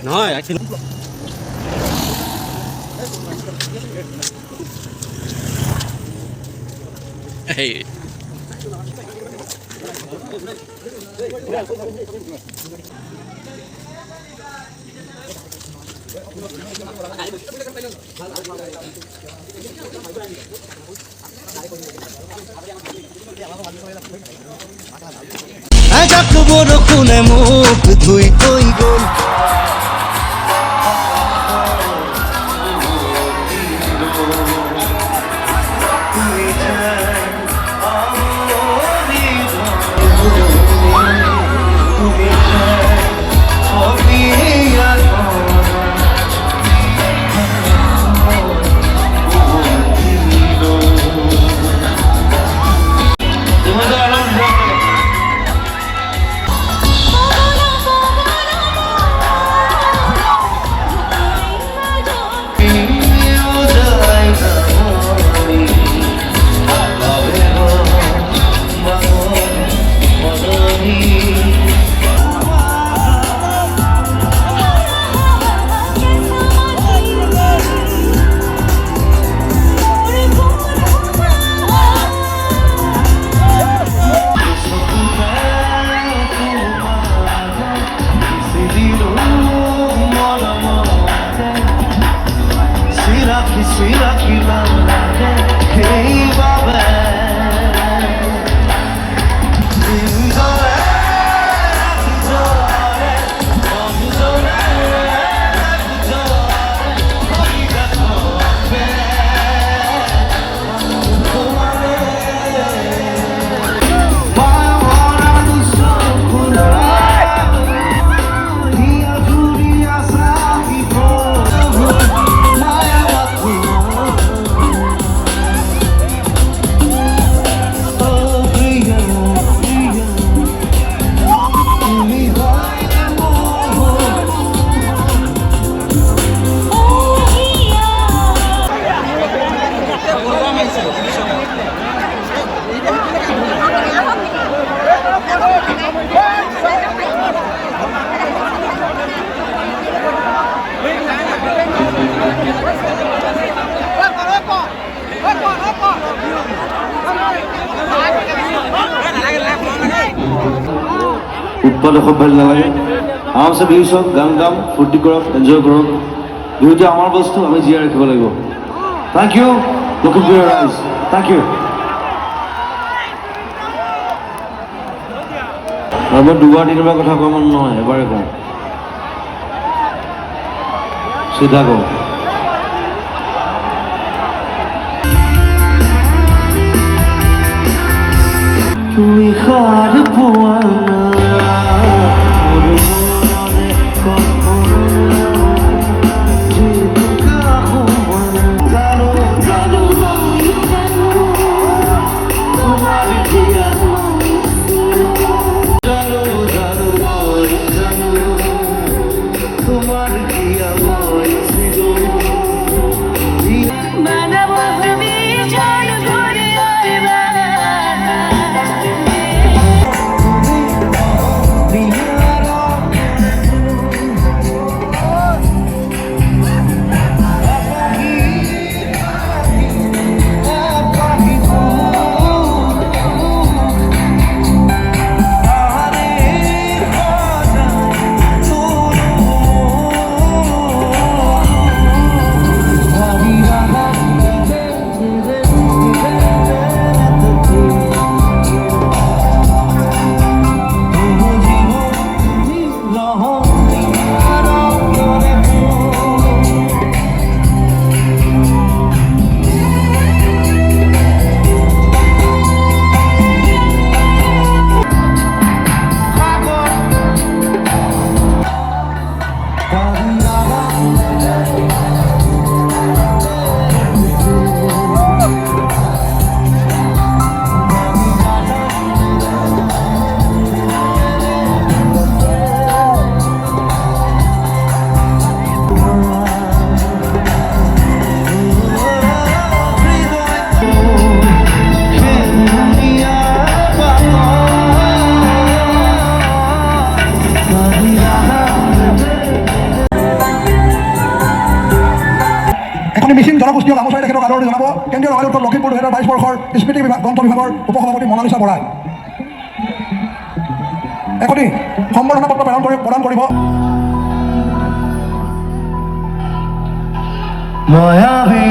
Nói xin. Hey. Ajak bodo kune muk thui koi gon উৎপাদ খুব ভাল নালাগে আৰামছে বিহু চাওক গান গাম ফূৰ্তি কৰক এনজয় কৰক বিহুটো আমাৰ বস্তু আমি জীয়াই ৰাখিব লাগিব থেংক ইউ লখিমপুৰ ৰাইজ থেংক ইউ আৰু মই দুবাৰ তিনিবাৰ কথা কোৱা মানুহ নহয় এবাৰে কওঁ চিধা কওঁ তুমি খাৰ পোৱা মিচিং জনগোষ্ঠীয় গামোচাৰে তেখেতক আদৰণি জনাব কেন্দ্ৰীয় ৰঙালী উৎসৱ লখিমপুৰ 2022 বৰ্ষৰ স্মৃতি গ্ৰন্থ বিভাগৰ উপসভাপতি মনালিছা বৰাই। এখনি সম্বৰ্ধনা পত্ৰ প্ৰদান কৰিব। মায়াবী